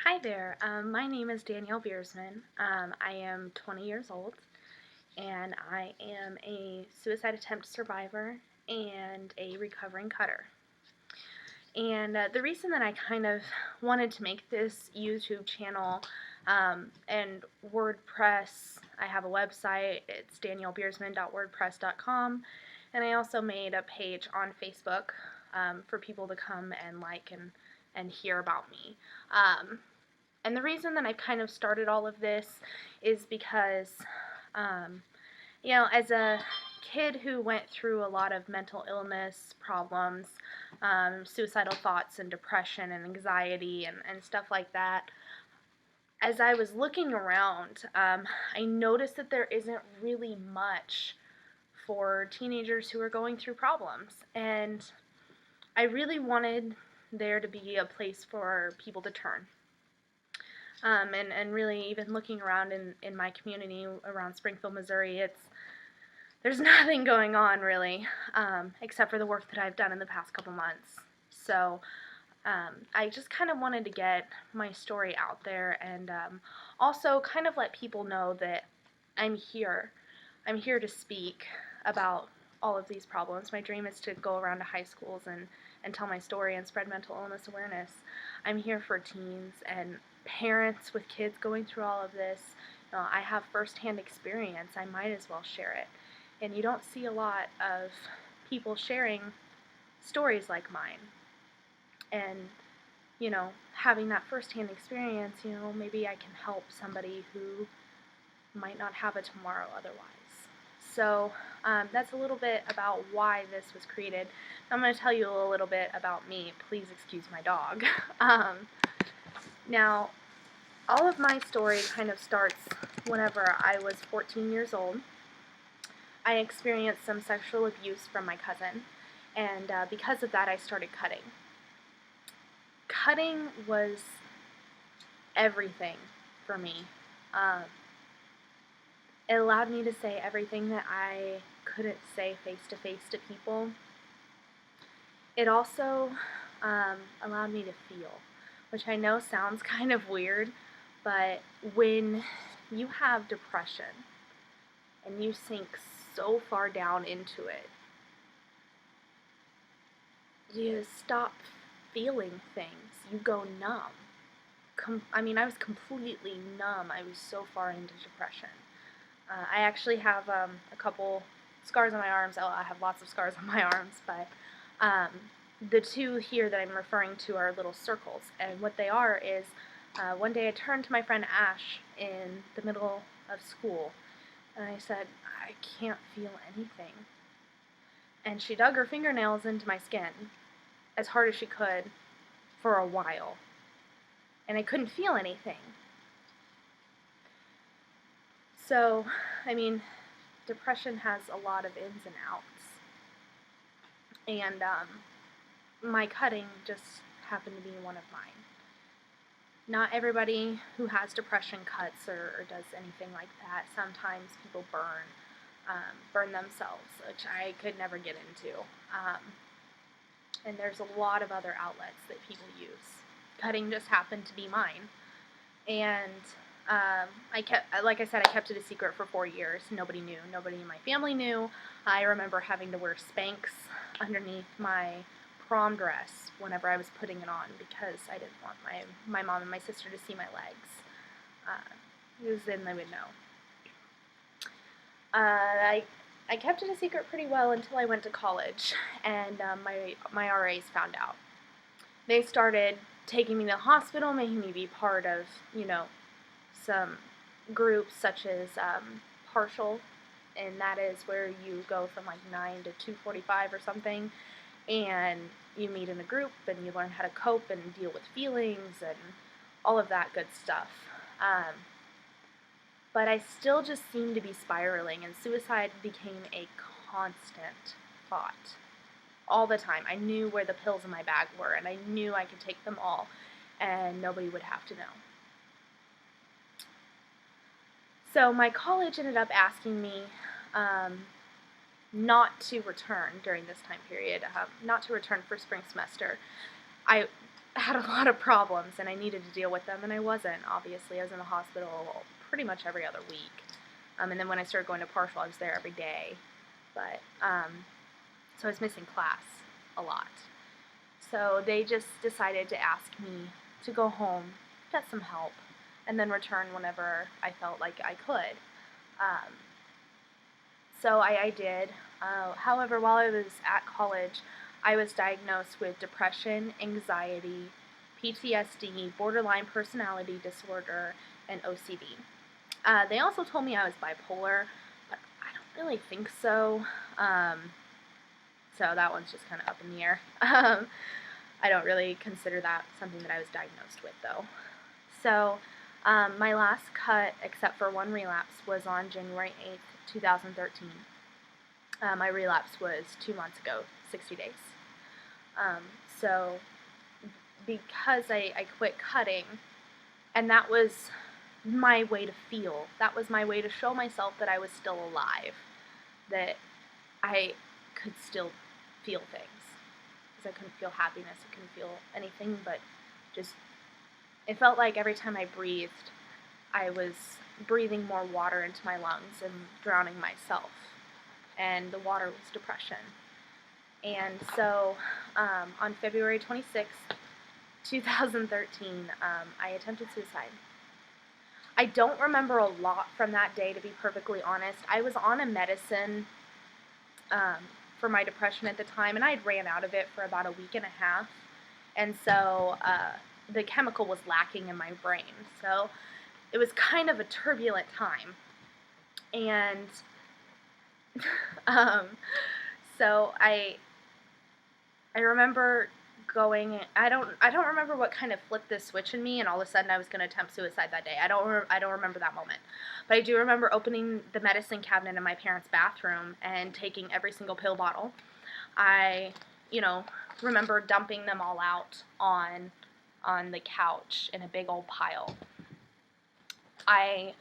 Hi there. My name is Danielle Beersman. I am 20 years old and I am a suicide attempt survivor and a recovering cutter. And the reason that I kind of wanted to make this YouTube channel and WordPress, I have a website, it's daniellebeersman.wordpress.com, and I also made a page on Facebook for people to come and and hear about me. And the reason that I've kind of started all of this is because, um, as a kid who went through a lot of mental illness problems, suicidal thoughts and depression and anxiety and stuff like that, as I was looking around, I noticed that there isn't really much for teenagers who are going through problems. And I really wanted there to be a place for people to turn. And really even looking around in my community around Springfield, Missouri, there's nothing going on really, except for the work that I've done in the past couple months. So I just kind of wanted to get my story out there and also kind of let people know that I'm here. I'm here to speak about all of these problems. My dream is to go around to high schools and tell my story and spread mental illness awareness. I'm here for teens and parents with kids going through all of this. I have firsthand experience. I might as well share it. And you don't see a lot of people sharing stories like mine. And, having that firsthand experience, maybe I can help somebody who might not have a tomorrow otherwise. So that's a little bit about why this was created. I'm going to tell you a little bit about me. Please excuse my dog. Now, all of my story kind of starts whenever I was 14 years old. I experienced some sexual abuse from my cousin, and because of that, I started cutting. Cutting was everything for me. It allowed me to say everything that I couldn't say face to face to people. It also allowed me to feel, which I know sounds kind of weird, but when you have depression and you sink so far down into it, you stop feeling things. You go numb. I was completely numb. I was so far into depression. I actually have a couple scars on my arms. Oh, I have lots of scars on my arms, but the two here that I'm referring to are little circles. And what they are is one day I turned to my friend Ash in the middle of school, and I said, I can't feel anything. And she dug her fingernails into my skin as hard as she could for a while. And I couldn't feel anything. So, depression has a lot of ins and outs. And my cutting just happened to be one of mine. Not everybody who has depression cuts or does anything like that. Sometimes people burn themselves, which I could never get into. And there's a lot of other outlets that people use. Cutting just happened to be mine. And I kept it a secret for 4 years. Nobody knew. Nobody in my family knew. I remember having to wear Spanx underneath my prom dress whenever I was putting it on because I didn't want my mom and my sister to see my legs. Because then they would know. I kept it a secret pretty well until I went to college, and my RAs found out. They started taking me to the hospital, making me be part of, some groups such as partial, and that is where you go from like 9 to 2:45 or something, and you meet in a group and you learn how to cope and deal with feelings and all of that good stuff. But I still just seemed to be spiraling, and suicide became a constant thought all the time. I knew where the pills in my bag were, and I knew I could take them all, and nobody would have to know. So my college ended up asking me not to return during this time period, not to return for spring semester. had a lot of problems, and I needed to deal with them, and I wasn't, obviously. I was in the hospital pretty much every other week. And then when I started going to partial, I was there every day. But, so I was missing class a lot. So they just decided to ask me to go home, get some help, and then return whenever I felt like I could. So I did. However, while I was at college, I was diagnosed with depression, anxiety, PTSD, borderline personality disorder, and OCD. They also told me I was bipolar, but I don't really think so. So that one's just kind of up in the air. I don't really consider that something that I was diagnosed with, though. So my last cut, except for one relapse, was on January 8th, 2013. My relapse was 2 months ago, 60 days. So because I quit cutting, and that was my way to feel. That was my way to show myself that I was still alive, that I could still feel things. Because I couldn't feel happiness, I couldn't feel anything, but just, it felt like every time I breathed, I was breathing more water into my lungs and drowning myself. And the water was depression. And so on February 26th, 2013, I attempted suicide. I don't remember a lot from that day, to be perfectly honest. I was on a medicine for my depression at the time, and I had ran out of it for about a week and a half. And so the chemical was lacking in my brain. So it was kind of a turbulent time. And so I remember going, I don't remember what kind of flipped this switch in me, and all of a sudden I was going to attempt suicide that day. I don't remember that moment, but I do remember opening the medicine cabinet in my parents' bathroom and taking every single pill bottle. I, remember dumping them all out on the couch in a big old pile. I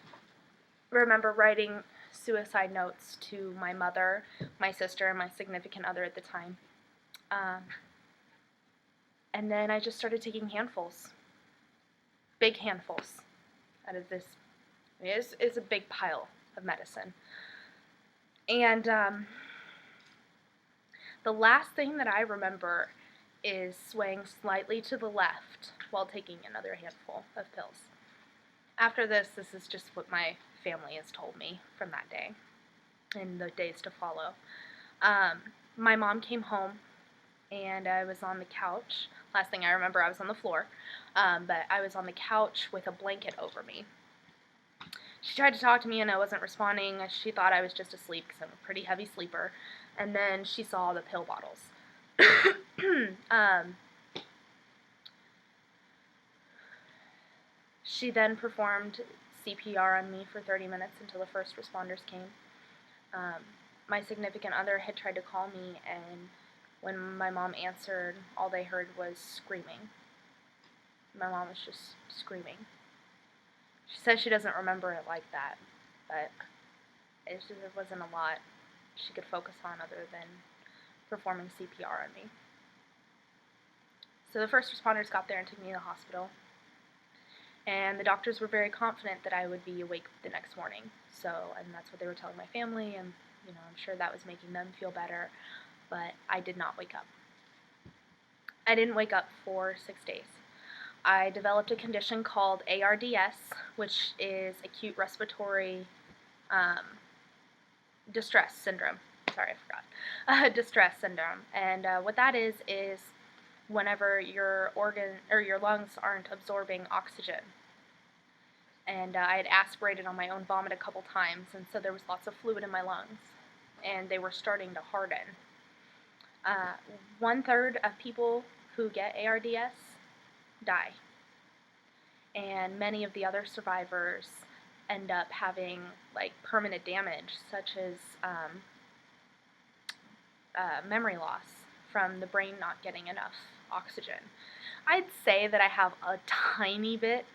remember writing suicide notes to my mother, my sister, and my significant other at the time. And then I just started taking handfuls, big handfuls, out of this. It's a big pile of medicine. And the last thing that I remember is swaying slightly to the left while taking another handful of pills. After this is just what my family has told me from that day and the days to follow. My mom came home, and I was on the couch. Last thing I remember, I was on the floor, but I was on the couch with a blanket over me. She tried to talk to me, and I wasn't responding. She thought I was just asleep because I'm a pretty heavy sleeper. And then she saw the pill bottles. She then performed CPR on me for 30 minutes until the first responders came. My significant other had tried to call me, and when my mom answered, all they heard was screaming. My mom was just screaming. She says she doesn't remember it like that, but it wasn't a lot she could focus on other than performing CPR on me. So the first responders got there and took me to the hospital, and the doctors were very confident that I would be awake the next morning. And that's what they were telling my family, and I'm sure that was making them feel better, but I did not wake up. I didn't wake up for 6 days. I developed a condition called ARDS, which is acute respiratory distress syndrome. Sorry, I forgot. Distress syndrome. And what that is whenever your organ or your lungs aren't absorbing oxygen. And I had aspirated on my own vomit a couple times, and so there was lots of fluid in my lungs, and they were starting to harden. 1/3 of people who get ARDS die, and many of the other survivors end up having permanent damage, such as memory loss from the brain not getting enough oxygen. I'd say that I have a tiny bit.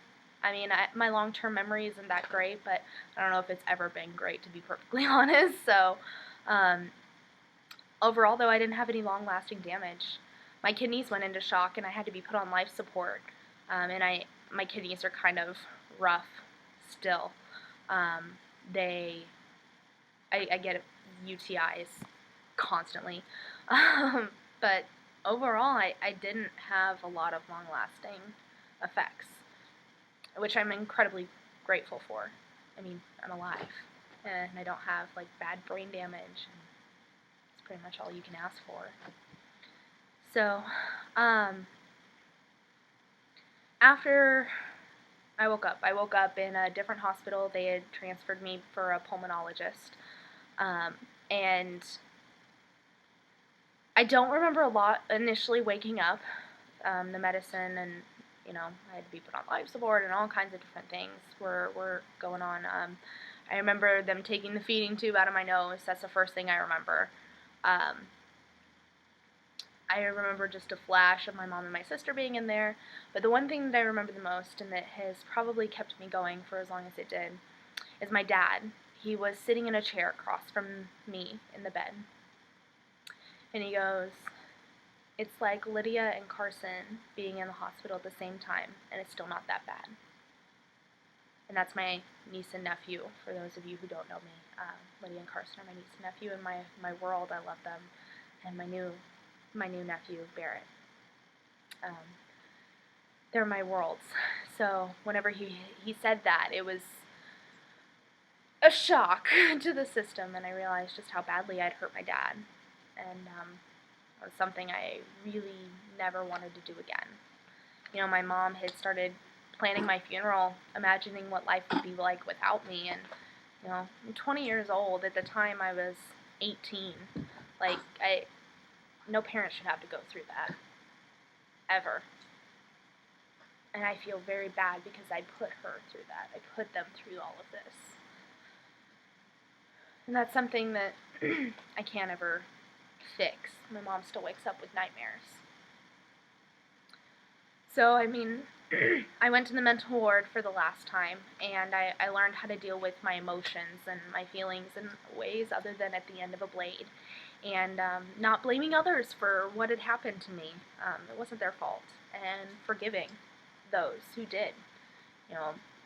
I mean, my long-term memory isn't that great, but I don't know if it's ever been great, to be perfectly honest. So overall, though, I didn't have any long-lasting damage. my kidneys went into shock and I had to be put on life support. And my kidneys are kind of rough still. I get UTIs constantly. But overall, I didn't have a lot of long-lasting effects, which I'm incredibly grateful for. I mean, I'm alive, and I don't have, like, bad brain damage, and it's pretty much all you can ask for. So, after I woke up in a different hospital. They had transferred me for a pulmonologist, and I don't remember a lot initially waking up. The medicine and, I had to be put on life support and all kinds of different things were going on. I remember them taking the feeding tube out of my nose. That's the first thing I remember. I remember just a flash of my mom and my sister being in there. But the one thing that I remember the most, and that has probably kept me going for as long as it did, is my dad. He was sitting in a chair across from me in the bed. And he goes, "It's like Lydia and Carson being in the hospital at the same time, and it's still not that bad." And that's my niece and nephew, for those of you who don't know me. Lydia and Carson are my niece and nephew in my world. I love them. And my new nephew, Barrett. They're my worlds. So whenever he said that, it was a shock to the system, and I realized just how badly I'd hurt my dad. And it was something I really never wanted to do again. My mom had started planning my funeral, imagining what life would be like without me, and, I'm 20 years old. At the time, I was 18. Like, no parent should have to go through that, ever. And I feel very bad because I put her through that. I put them through all of this. And that's something that I can't ever fix. My mom still wakes up with nightmares. So, I went to the mental ward for the last time, and I learned how to deal with my emotions and my feelings in ways other than at the end of a blade. And not blaming others for what had happened to me. It wasn't their fault. And forgiving those who did.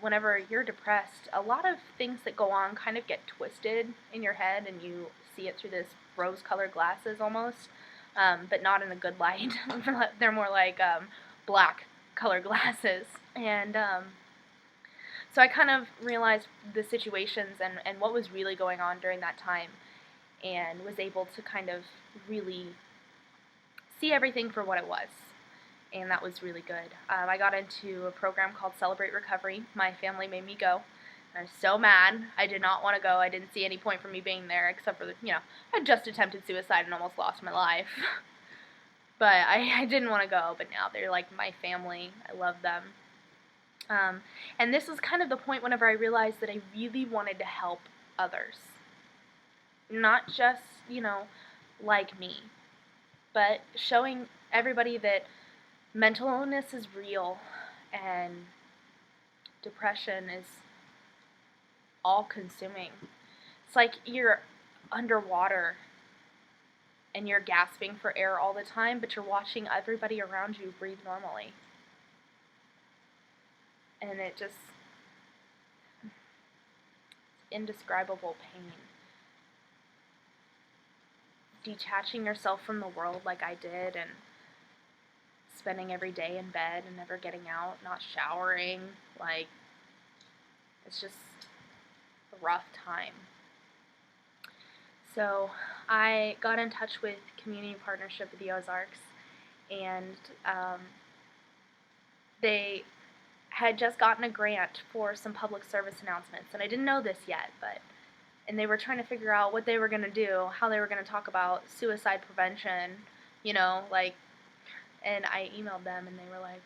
Whenever you're depressed, a lot of things that go on kind of get twisted in your head, and you see it through this rose-colored glasses almost, but not in a good light. They're more like black-colored glasses. And so I kind of realized the situations and what was really going on during that time, and was able to kind of really see everything for what it was. And that was really good. I got into a program called Celebrate Recovery. My family made me go. I was so mad. I did not want to go. I didn't see any point for me being there, except for I just attempted suicide and almost lost my life. But I didn't want to go, but now they're like my family. I love them. And this was kind of the point whenever I realized that I really wanted to help others. Not just, like me, but showing everybody that mental illness is real, and depression is all-consuming. It's like you're underwater, and you're gasping for air all the time, but you're watching everybody around you breathe normally. And it just, indescribable pain. Detaching yourself from the world like I did, and spending every day in bed and never getting out, not showering, it's just a rough time. So I got in touch with Community Partnership of the Ozarks, and they had just gotten a grant for some public service announcements, and I didn't know this yet, and they were trying to figure out what they were going to do, how they were going to talk about suicide prevention, and I emailed them, and they were like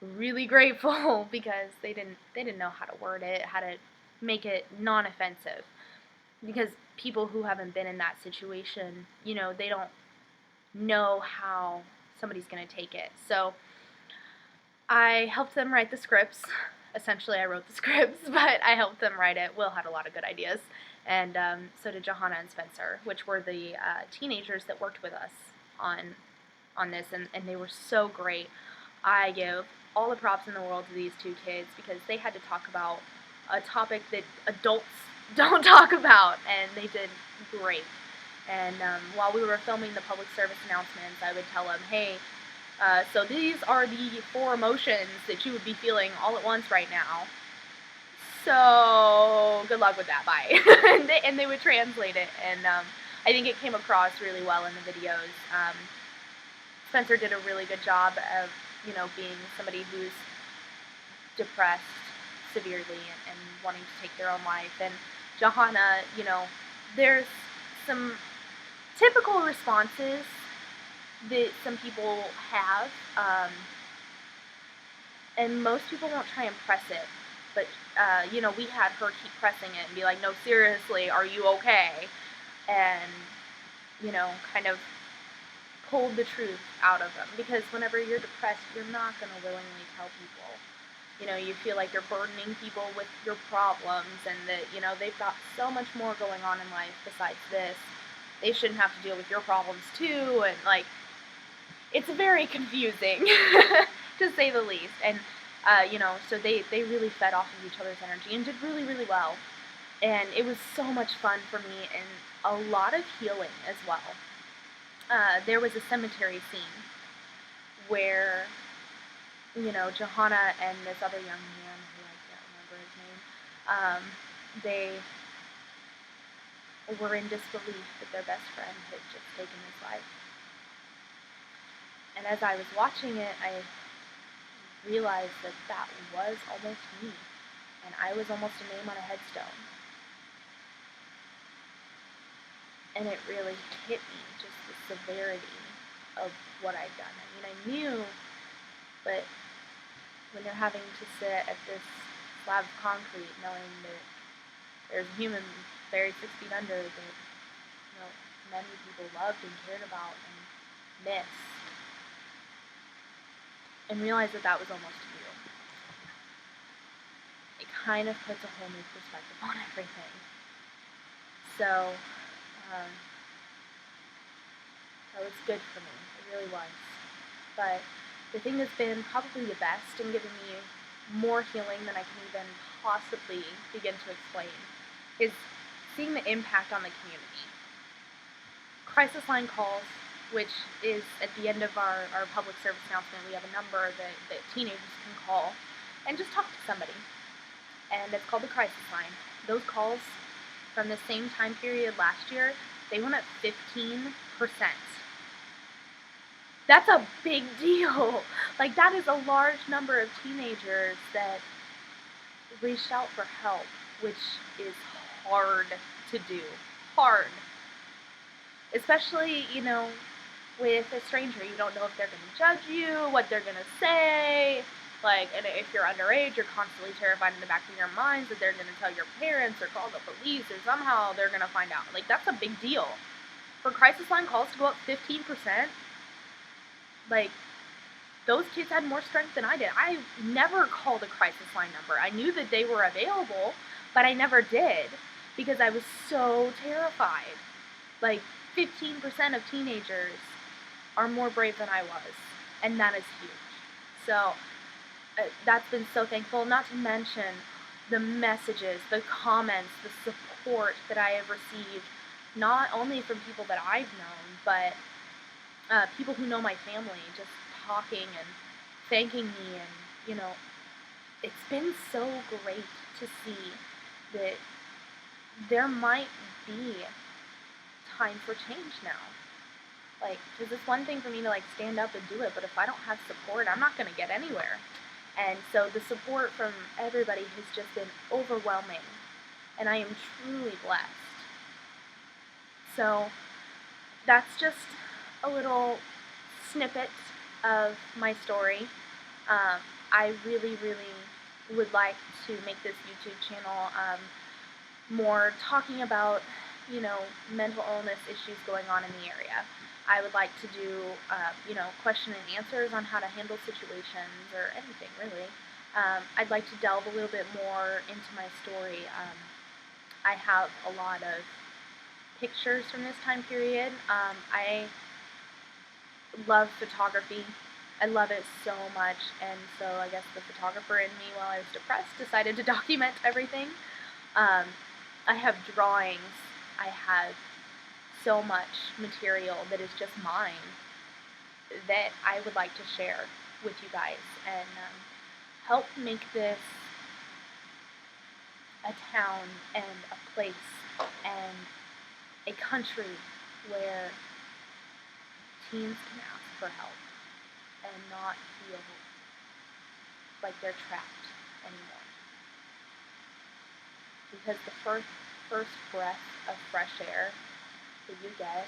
really grateful because they didn't know how to word it, how to make it non-offensive, because people who haven't been in that situation, they don't know how somebody's going to take it. So I helped them write the scripts. Essentially, I wrote the scripts, but I helped them write it. Will had a lot of good ideas, and so did Johanna and Spencer, which were the teenagers that worked with us on on this, and they were so great. I give all the props in the world to these two kids because they had to talk about a topic that adults don't talk about, and they did great. And while we were filming the public service announcements, I would tell them, hey, so these are the 4 emotions that you would be feeling all at once right now. So good luck with that, bye. and they would translate it, and I think it came across really well in the videos. Spencer did a really good job of, being somebody who's depressed severely and wanting to take their own life. And Johanna, there's some typical responses that some people have, and most people won't try and press it. But, we had her keep pressing it and be like, no, seriously, are you okay? And, kind of pulled the truth out of them. Because whenever you're depressed, you're not going to willingly tell people. You feel like you're burdening people with your problems and that, they've got so much more going on in life besides this. They shouldn't have to deal with your problems too. And, it's very confusing, to say the least. And, so they really fed off of each other's energy and did really, really well. And it was so much fun for me and a lot of healing as well. There was a cemetery scene where, Johanna and this other young man, who I can't remember his name, they were in disbelief that their best friend had just taken his life. And as I was watching it, I realized that that was almost me, and I was almost a name on a headstone. And it really hit me, just the severity of what I'd done. I mean, I knew, but when you're having to sit at this slab of concrete knowing that there's a human buried 6 feet under that, many people loved and cared about and missed, and realize that that was almost you, it kind of puts a whole new perspective on everything. So, that was good for me. It really was. But the thing that's been probably the best in giving me more healing than I can even possibly begin to explain is seeing the impact on the community. Crisis line calls, which is at the end of our public service announcement, we have a number that teenagers can call and just talk to somebody. And it's called the crisis line. Those calls from the same time period last year, they went up 15%. That's a big deal. That is a large number of teenagers that reached out for help, which is hard to do. Hard. Especially, with a stranger. You don't know if they're going to judge you, what they're going to say. And if you're underage, you're constantly terrified in the back of your minds that they're going to tell your parents or call the police or somehow they're going to find out. That's a big deal. For crisis line calls to go up 15%, those kids had more strength than I did. I never called a crisis line number. I knew that they were available, but I never did because I was so terrified. 15% of teenagers are more brave than I was, and that is huge. So, that's been so thankful, not to mention the messages, the comments, the support that I have received, not only from people that I've known, but people who know my family, just talking and thanking me, and, it's been so great to see that there might be time for change now. Because it's one thing for me to, stand up and do it, but if I don't have support, I'm not going to get anywhere. And so the support from everybody has just been overwhelming, and I am truly blessed. So that's just a little snippet of my story. I really, really would like to make this YouTube channel more talking about, mental illness issues going on in the area. I would like to do, question and answers on how to handle situations or anything, really. I'd like to delve a little bit more into my story. I have a lot of pictures from this time period. I love photography. I love it so much, and so I guess the photographer in me, while I was depressed, decided to document everything. Um, I have drawings. I have so much material that is just mine that I would like to share with you guys and help make this a town and a place and a country where teens can ask for help and not feel like they're trapped anymore. Because the first breath of fresh air that you get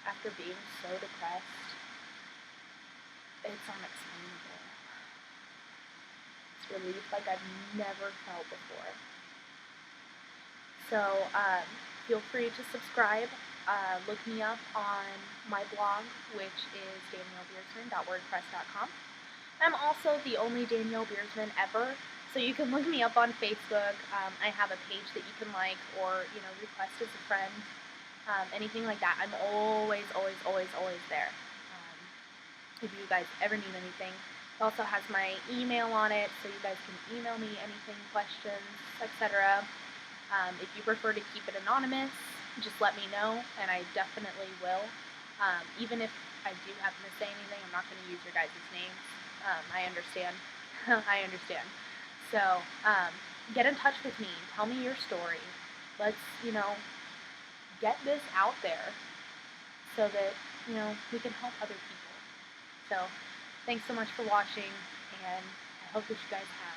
after being so depressed, it's unexplainable. It's relief like I've never felt before. So feel free to subscribe. Look me up on my blog, which is daniellebeersman.wordpress.com. I'm also the only Danielle Beersman ever, so you can look me up on Facebook. I have a page that you can like or request as a friend, anything like that. I'm always there. If you guys ever need anything. It also has my email on it, so you guys can email me anything, questions, etc. If you prefer to keep it anonymous, just let me know, and I definitely will. Even if I do happen to say anything, I'm not going to use your guys' names. I understand. I understand. So, get in touch with me. Tell me your story. Let's, get this out there so that, we can help other people. So, thanks so much for watching, and I hope that you guys have